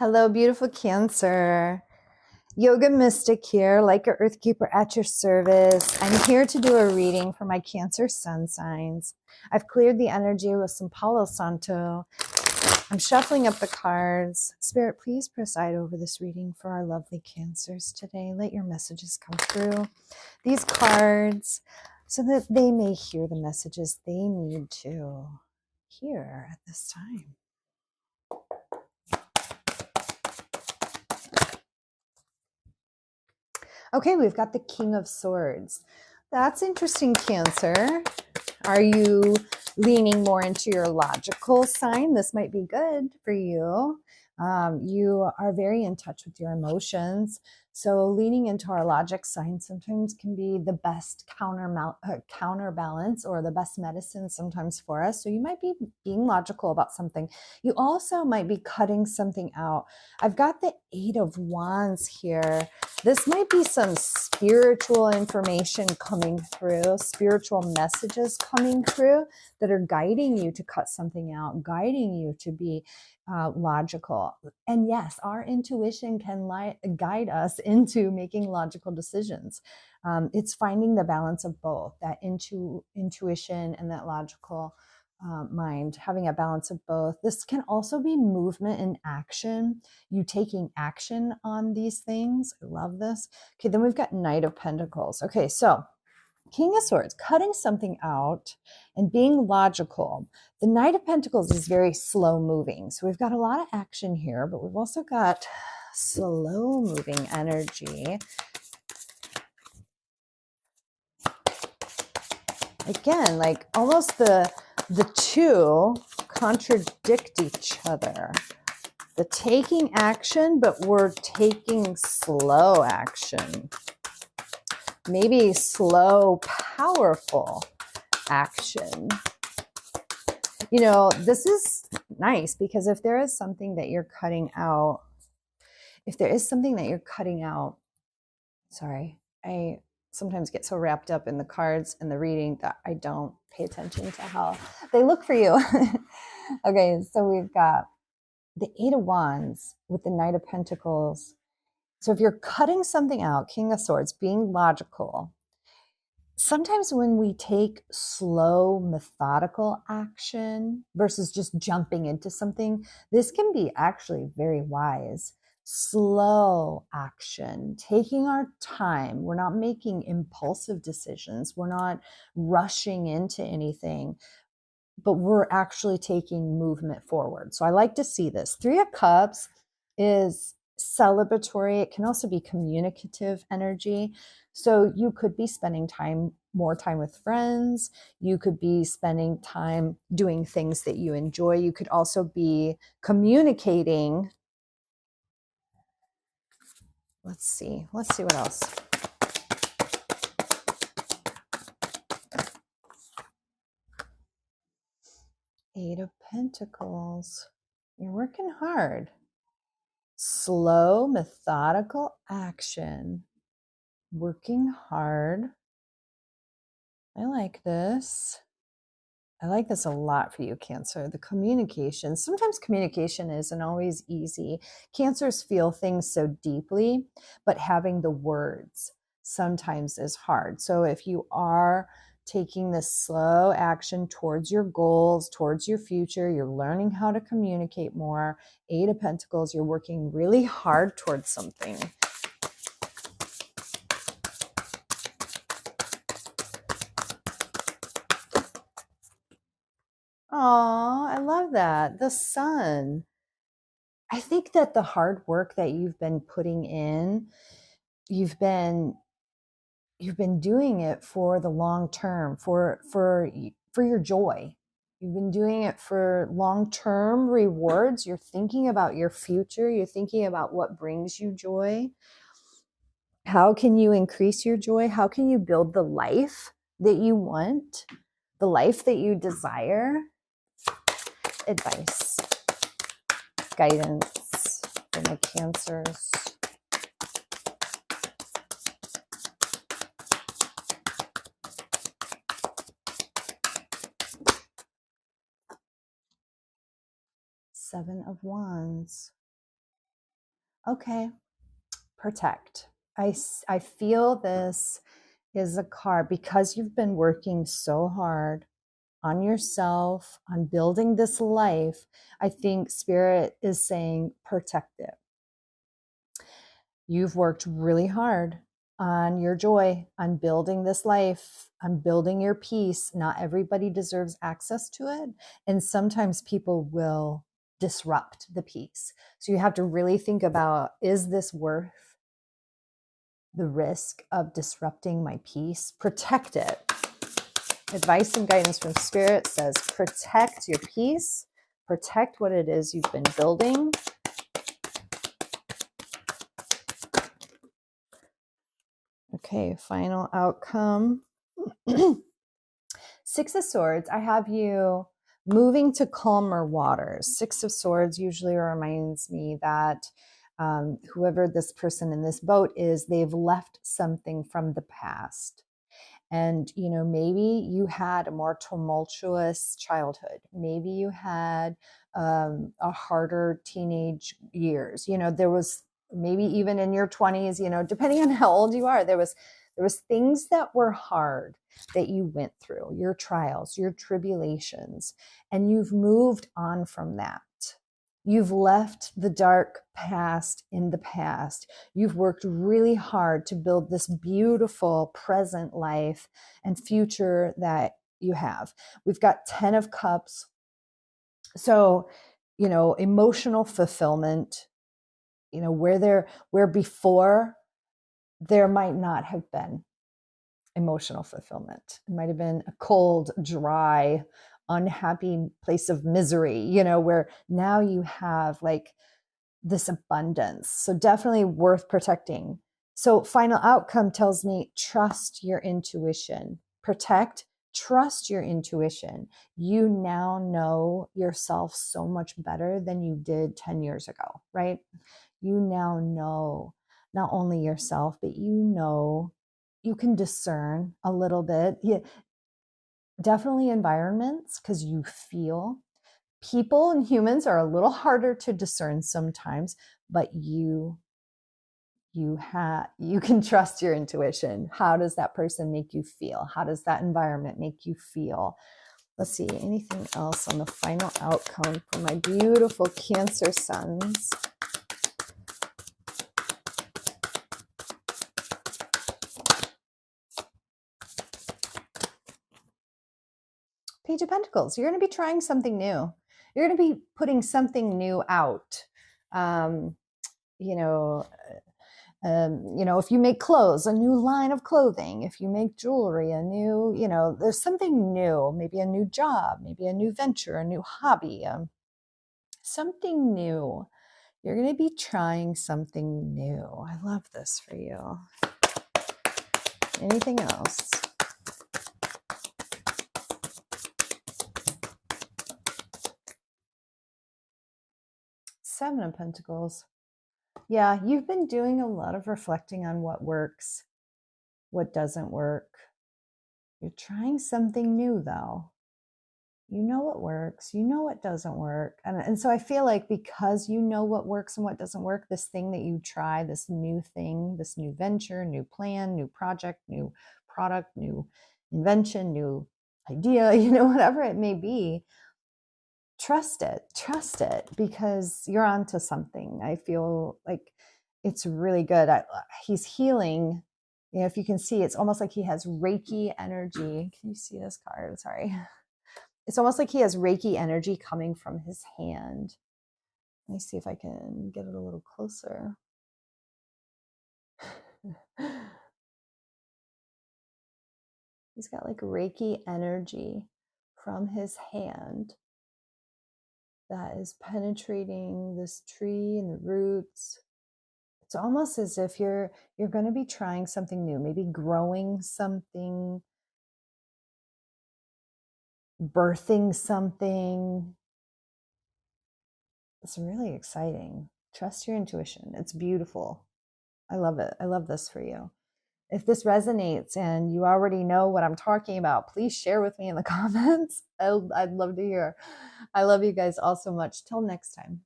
Hello, beautiful Cancer. Yoga Mystic here, like a Earth Keeper at your service. I'm here to do a reading for my Cancer sun signs. I've cleared the energy with some Palo Santo. I'm shuffling up the cards. Spirit, please preside over this reading for our lovely Cancers today. Let your messages come through these cards so that they may hear the messages they need to hear at this time. Okay, we've got the King of Swords. That's interesting, Cancer. Are you leaning more into your logical sign? This might be good for you. You are very in touch with your emotions. So leaning into our logic sign sometimes can be the best counterbalance or the best medicine sometimes for us. So you might be being logical about something. You also might be cutting something out. I've got the Eight of Wands here. This might be some spiritual information coming through, spiritual messages coming through that are guiding you to cut something out, guiding you to be logical. And yes, our intuition can guide us into making logical decisions. It's finding the balance of both, that intuition and that logical mind, having a balance of both. This can also be movement and action, you taking action on these things. I love this. Okay, then we've got Knight of Pentacles. Okay, so King of Swords, cutting something out and being logical. The Knight of Pentacles is very slow moving. So we've got a lot of action here, but we've also got slow moving energy. Again, like almost the two contradict each other. The taking action, but we're taking slow action. Maybe slow, powerful action. You know, this is nice because if there is something that you're cutting out, sorry, I sometimes get so wrapped up in the cards and the reading that I don't pay attention to how they look for you. Okay, so we've got the Eight of Wands with the Knight of Pentacles. So if you're cutting something out, King of Swords, being logical, sometimes when we take slow, methodical action versus just jumping into something, this can be actually very wise. Slow action, taking our time. We're not making impulsive decisions. We're not rushing into anything, but we're actually taking movement forward. So I like to see this. Three of Cups is celebratory. It can also be communicative energy. So you could be spending more time with friends. You could be spending time doing things that you enjoy. You could also be communicating. Let's see what else. Eight of Pentacles. You're working hard. Slow, methodical action. Working hard. I like this. I like this a lot for you, Cancer. The communication. Sometimes communication isn't always easy. Cancers feel things so deeply, but having the words sometimes is hard. So if you are taking this slow action towards your goals, towards your future, you're learning how to communicate more. Eight of Pentacles, you're working really hard towards something. Oh, I love that. The Sun. I think that the hard work that you've been putting in, you've been doing it for the long term, for your joy. You've been doing it for long-term rewards. You're thinking about your future. You're thinking about what brings you joy. How can you increase your joy? How can you build the life that you want, the life that you desire? Advice, guidance for my Cancers. Seven of Wands. Okay, protect. I feel this is a card because you've been working so hard on yourself, on building this life. I think Spirit is saying protect it. You've worked really hard on your joy, on building this life, on building your peace. Not everybody deserves access to it. And sometimes people will disrupt the peace. So you have to really think about, is this worth the risk of disrupting my peace? Protect it. Advice and guidance from Spirit says protect your peace, protect what it is you've been building. Okay, final outcome. Six of Swords, I have you moving to calmer waters. Six of Swords usually reminds me that whoever this person in this boat is, they've left something from the past. And, you know, maybe you had a more tumultuous childhood. Maybe you had a harder teenage years. You know, there was maybe even in your 20s, you know, depending on how old you are, there was things that were hard that you went through, your trials, your tribulations, and you've moved on from that. You've left the dark past in the past. You've worked really hard to build this beautiful present life and future that you have. We've got 10 of Cups. So, you know, emotional fulfillment, you know, where before there might not have been emotional fulfillment. It might have been a cold, dry, unhappy place of misery, you know, where now you have like this abundance. So definitely worth protecting. So final outcome tells me trust your intuition. Protect, trust your intuition. You now know yourself so much better than you did 10 years ago, right? You now know not only yourself, but you know, you can discern a little bit. Yeah, definitely environments, because you feel. People and humans are a little harder to discern sometimes, but you can trust your intuition. How does that person make you feel? How does that environment make you feel? Let's see, anything else on the final outcome for my beautiful Cancer sons? Page of Pentacles. You're going to be trying something new. You're going to be putting something new out. You know, if you make clothes, a new line of clothing, if you make jewelry, a new, you know, there's something new, maybe a new job, maybe a new venture, a new hobby, something new. You're going to be trying something new. I love this for you. Anything else? Seven of Pentacles. Yeah, you've been doing a lot of reflecting on what works, what doesn't work. You're trying something new, though. You know what works, you know what doesn't work. And so I feel like because you know what works and what doesn't work, this thing that you try, this new thing, this new venture, new plan, new project, new product, new invention, new idea, you know, whatever it may be, trust it because you're onto something. I feel like it's really good. He's healing. You know, if you can see, it's almost like he has Reiki energy. Can you see this card? Sorry. It's almost like he has Reiki energy coming from his hand. Let me see if I can get it a little closer. He's got like Reiki energy from his hand that is penetrating this tree and the roots. It's almost as if you're going to be trying something new, maybe growing something, birthing something. It's really exciting. Trust your intuition. It's beautiful. I love it. I love this for you. If this resonates and you already know what I'm talking about, please share with me in the comments. I'd love to hear. I love you guys all so much. Till next time.